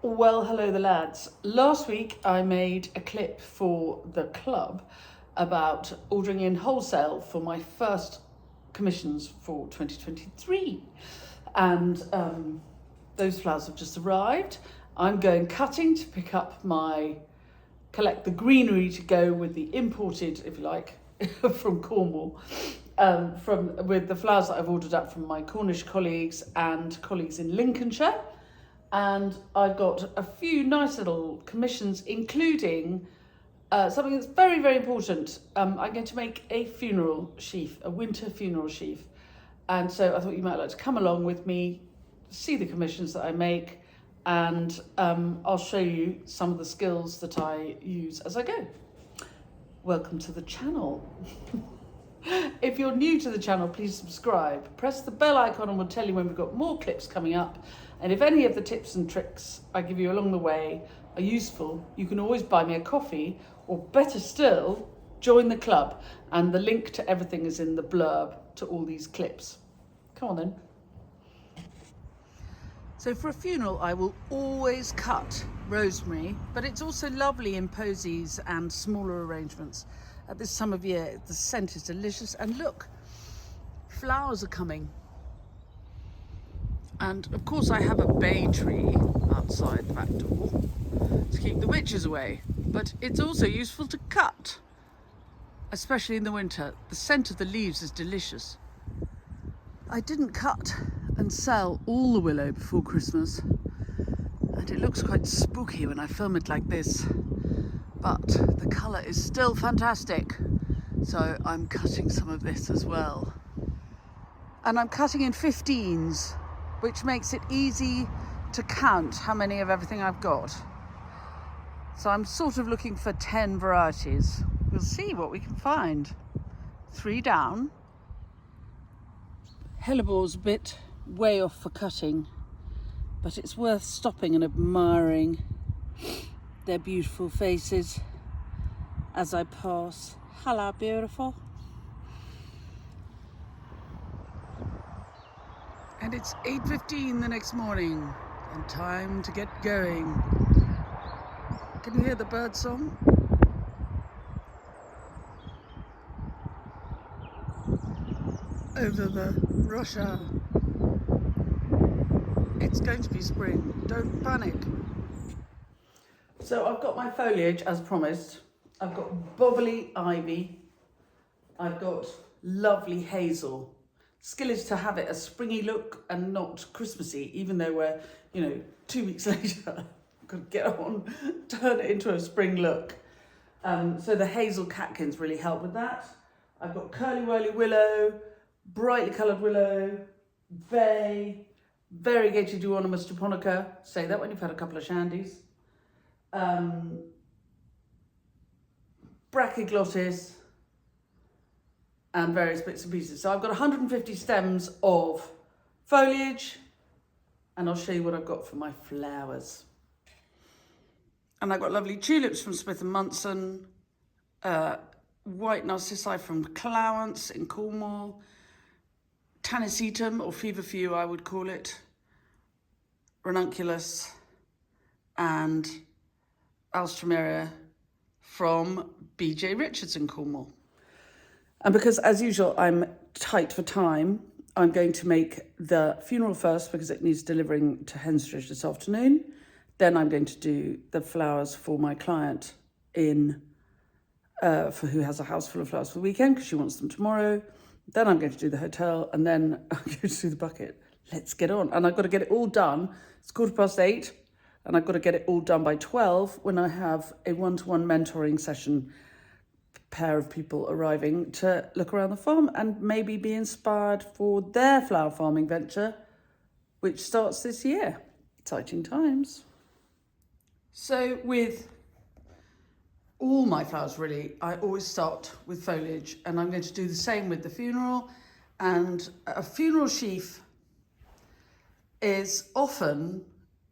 Well, hello the lads. Last week I made a clip for the club about ordering in wholesale for my first commissions for 2023. And those flowers have just arrived. I'm going cutting to pick up collect the greenery to go with the imported, if you like, from Cornwall. With the flowers that I've ordered up from my Cornish colleagues and colleagues in Lincolnshire. And I've got a few nice little commissions, including something that's very, very important. I'm going to make a funeral sheaf, a winter funeral sheaf. And so I thought you might like to come along with me, see the commissions that I make, and I'll show you some of the skills that I use as I go. Welcome to the channel. If you're new to the channel, please subscribe. Press the bell icon and we'll tell you when we've got more clips coming up. And if any of the tips and tricks I give you along the way are useful, you can always buy me a coffee, or better still, join the club. And the link to everything is in the blurb to all these clips. Come on then. So for a funeral, I will always cut rosemary, but it's also lovely in posies and smaller arrangements. At this time of year, the scent is delicious. And look, flowers are coming. And of course I have a bay tree outside the back door to keep the witches away. But it's also useful to cut, especially in the winter. The scent of the leaves is delicious. I didn't cut and sell all the willow before Christmas, and it looks quite spooky when I film it like this. But the colour is still fantastic, so I'm cutting some of this as well. And I'm cutting in 15s, which makes it easy to count how many of everything I've got. So I'm sort of looking for 10 varieties. We'll see what we can find. 3 down. Hellebor's a bit way off for cutting, but it's worth stopping and admiring their beautiful faces as I pass. Hello, beautiful. And it's 8:15 the next morning, and time to get going. Can you hear the bird song? Over the Russia. It's going to be spring. Don't panic. So I've got my foliage as promised. I've got bobbly ivy. I've got lovely hazel. Skill is to have it a springy look and not Christmassy, even though we're, 2 weeks later. I've got to get on, turn it into a spring look. So the hazel catkins really help with that. I've got curly whirly willow, brightly coloured willow, bay, variegated euonymus japonica. Say that when you've had a couple of shandies. Brachyglottis, and various bits and pieces. So I've got 150 stems of foliage, and I'll show you what I've got for my flowers. And I've got lovely tulips from Smith & Munson, white narcissi from Clowance in Cornwall, Tanacetum, or feverfew I would call it, ranunculus, and alstroemeria from B.J. Richardson, Cornwall. And because, as usual, I'm tight for time, I'm going to make the funeral first because it needs delivering to Henstridge this afternoon. Then I'm going to do the flowers for my client who has a house full of flowers for the weekend because she wants them tomorrow. Then I'm going to do the hotel, and then I'm going to do the bucket. Let's get on. And I've got to get it all done. It's 8:15, and I've got to get it all done by 12 when I have a one-to-one mentoring session, pair of people arriving to look around the farm and maybe be inspired for their flower farming venture, which starts this year. Exciting times. So with all my flowers, really, I always start with foliage, and I'm going to do the same with the funeral. And a funeral sheaf is often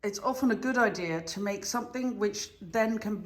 a good idea to make something which then can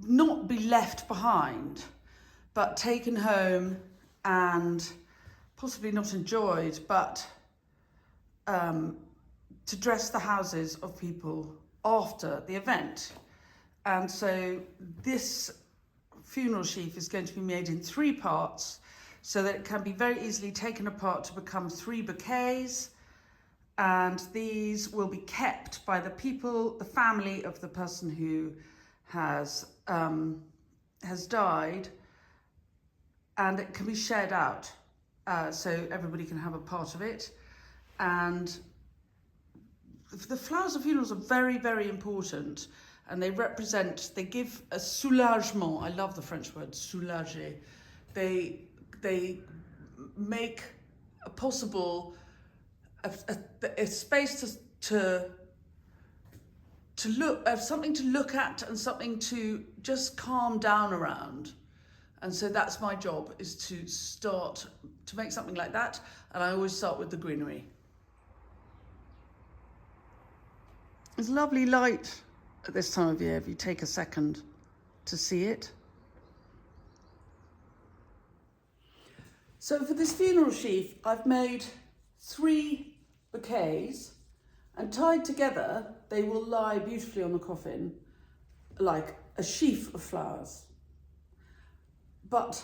not be left behind, but taken home and possibly not enjoyed, but to dress the houses of people after the event. And so this funeral sheaf is going to be made in 3 parts so that it can be very easily taken apart to become 3 bouquets. And these will be kept by the people, the family of the person who has died, and it can be shared out so everybody can have a part of it. And the flowers of funerals are very, very important, and they give a soulagement. I love the French word soulager. They make a possible a space to look, something to look at and something to just calm down around. And so that's my job, is to start to make something like that. And I always start with the greenery. There's lovely light at this time of year if you take a second to see it. So for this funeral sheaf, I've made 3 bouquets, and tied together, they will lie beautifully on the coffin like a sheaf of flowers. But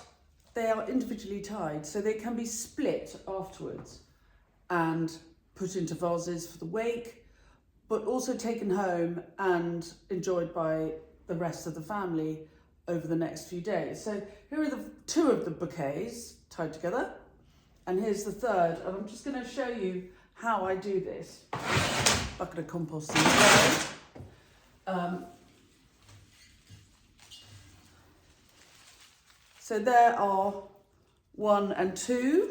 they are individually tied, so they can be split afterwards and put into vases for the wake, but also taken home and enjoyed by the rest of the family over the next few days. So here are the 2 of the bouquets tied together, and here's the 3rd, and I'm just going to show you how I do this. Bucket of compost in the way. So there are 1 and 2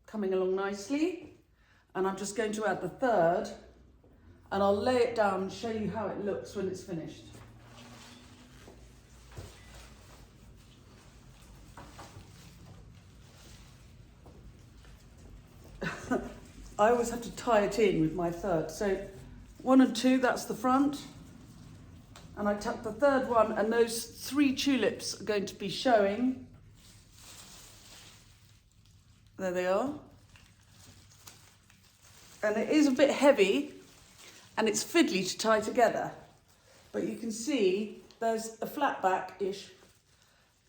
coming along nicely, and I'm just going to add the 3rd, and I'll lay it down and show you how it looks when it's finished. I always have to tie it in with my 3rd. So 1 and 2, that's the front. And I tuck the 3rd one, and those 3 tulips are going to be showing. There they are. And it is a bit heavy, and it's fiddly to tie together. But you can see there's a flat back-ish,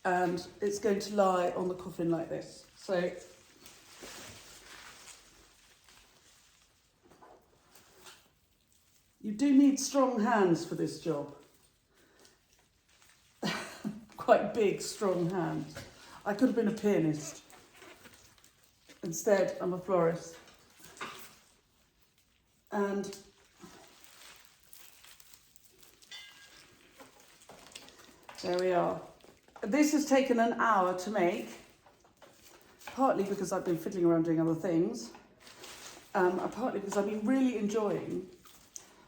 and it's going to lie on the coffin like this. So you do need strong hands for this job. Quite big, strong hands. I could have been a pianist. Instead, I'm a florist. And there we are. This has taken an hour to make, partly because I've been fiddling around doing other things, partly because I've been really enjoying.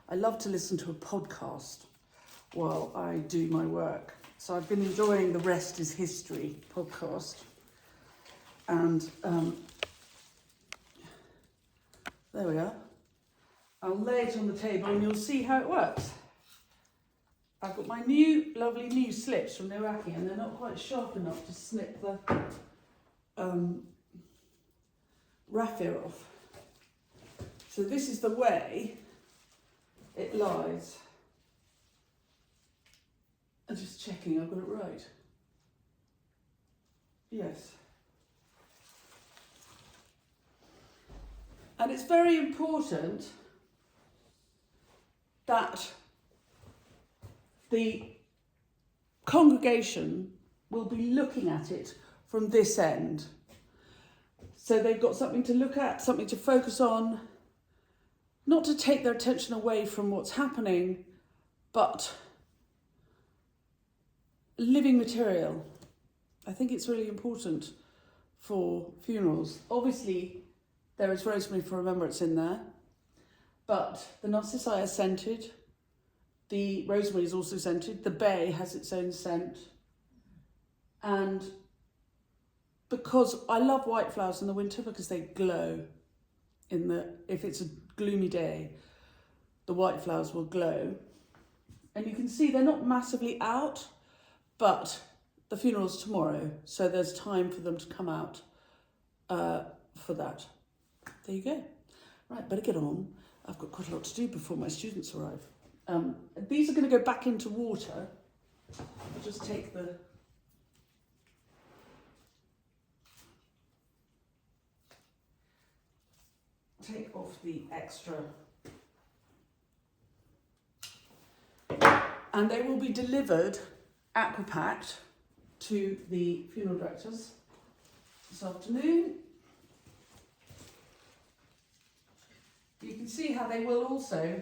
I love to listen to a podcast while I do my work. So I've been enjoying the Rest is History podcast. And there we are. I'll lay it on the table and you'll see how it works. I've got my lovely new slips from Newbery, and they're not quite sharp enough to snip the raffia off. So this is the way it lies. I'm just checking I've got it right. Yes. And it's very important that the congregation will be looking at it from this end. So they've got something to look at, something to focus on, not to take their attention away from what's happening, but living material. I think it's really important for funerals. Obviously, there is rosemary for remembrance in there, but the narcissi are scented. The rosemary is also scented. The bay has its own scent. And because I love white flowers in the winter because they glow if it's a gloomy day, the white flowers will glow. And you can see they're not massively out, but the funeral's tomorrow, so there's time for them to come out for that. There you go. Right, better get on. I've got quite a lot to do before my students arrive. These are going to go back into water. I'll just take off the extra. And they will be delivered aquapacked to the funeral directors this afternoon. You can see how they will also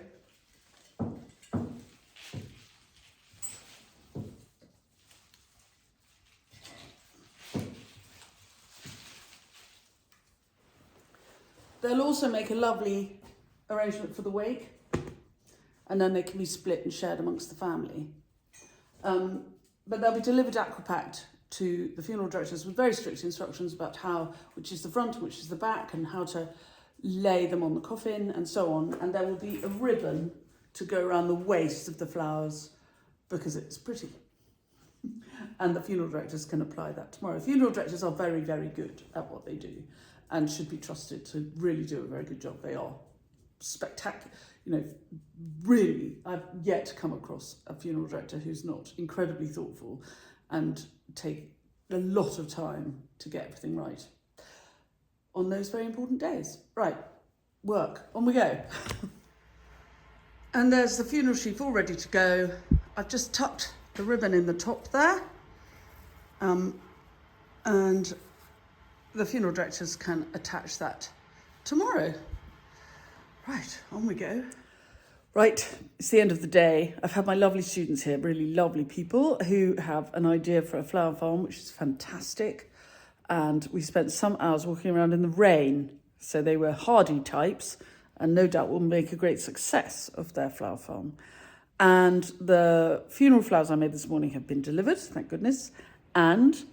make a lovely arrangement for the wake, and then they can be split and shared amongst the family. But they'll be delivered aquapacked to the funeral directors with very strict instructions about which is the front and which is the back, and how to lay them on the coffin and so on. And there will be a ribbon to go around the waist of the flowers because it's pretty. And the funeral directors can apply that tomorrow. Funeral directors are very, very good at what they do and should be trusted to really do a very good job. They are spectacular. You know, really, I've yet to come across a funeral director who's not incredibly thoughtful and take a lot of time to get everything right on those very important days. Right, work, on we go. And there's the funeral sheaf all ready to go. I've just tucked the ribbon in the top there. And the funeral directors can attach that tomorrow. Right, on we go. Right, it's the end of the day. I've had my lovely students here, really lovely people who have an idea for a flower farm, which is fantastic. And we spent some hours walking around in the rain. So they were hardy types and no doubt will make a great success of their flower farm. And the funeral flowers I made this morning have been delivered, thank goodness. And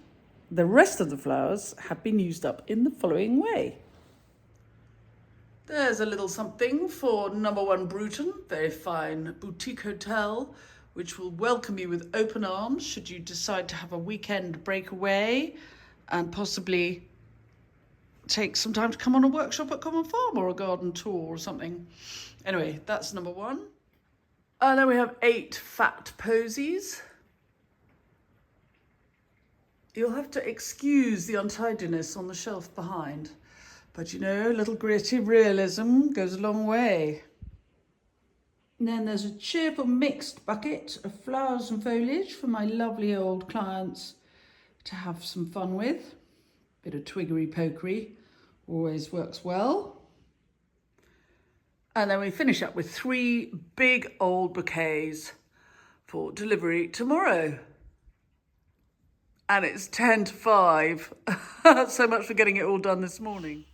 the rest of the flowers have been used up in the following way. There's a little something for number 1 Bruton, very fine boutique hotel, which will welcome you with open arms should you decide to have a weekend breakaway and possibly take some time to come on a workshop at Common Farm or a garden tour or something. Anyway, that's number 1. And then we have 8 fat posies. You'll have to excuse the untidiness on the shelf behind. But you know, a little gritty realism goes a long way. And then there's a cheerful mixed bucket of flowers and foliage for my lovely old clients to have some fun with. Bit of twiggery pokery always works well. And then we finish up with 3 big old bouquets for delivery tomorrow. And it's 10 to 5. So much for getting it all done this morning.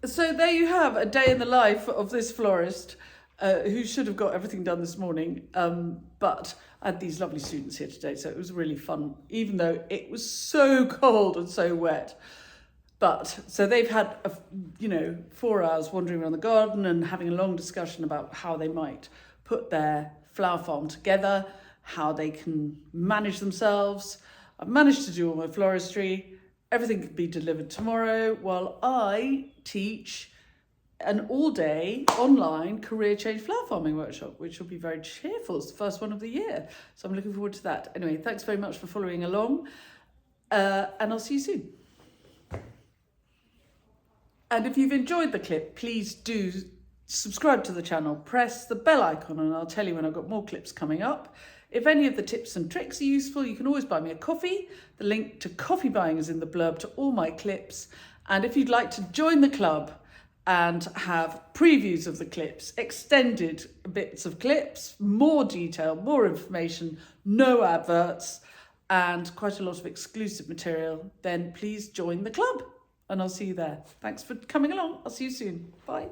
So there you have a day in the life of this florist who should have got everything done this morning. But I had these lovely students here today, so it was really fun, even though it was so cold and so wet. But so they've had, 4 hours wandering around the garden and having a long discussion about how they might put their flower farm together, how they can manage themselves. I've managed to do all my floristry. Everything can be delivered tomorrow while I teach an all-day online career change flower farming workshop, which will be very cheerful. It's the first one of the year. So I'm looking forward to that. Anyway, thanks very much for following along. And I'll see you soon. And if you've enjoyed the clip, please do subscribe to the channel, press the bell icon, and I'll tell you when I've got more clips coming up. If any of the tips and tricks are useful, you can always buy me a coffee. The link to coffee buying is in the blurb to all my clips. And if you'd like to join the club and have previews of the clips, extended bits of clips, more detail, more information, no adverts, and quite a lot of exclusive material, then please join the club and I'll see you there. Thanks for coming along. I'll see you soon. Bye.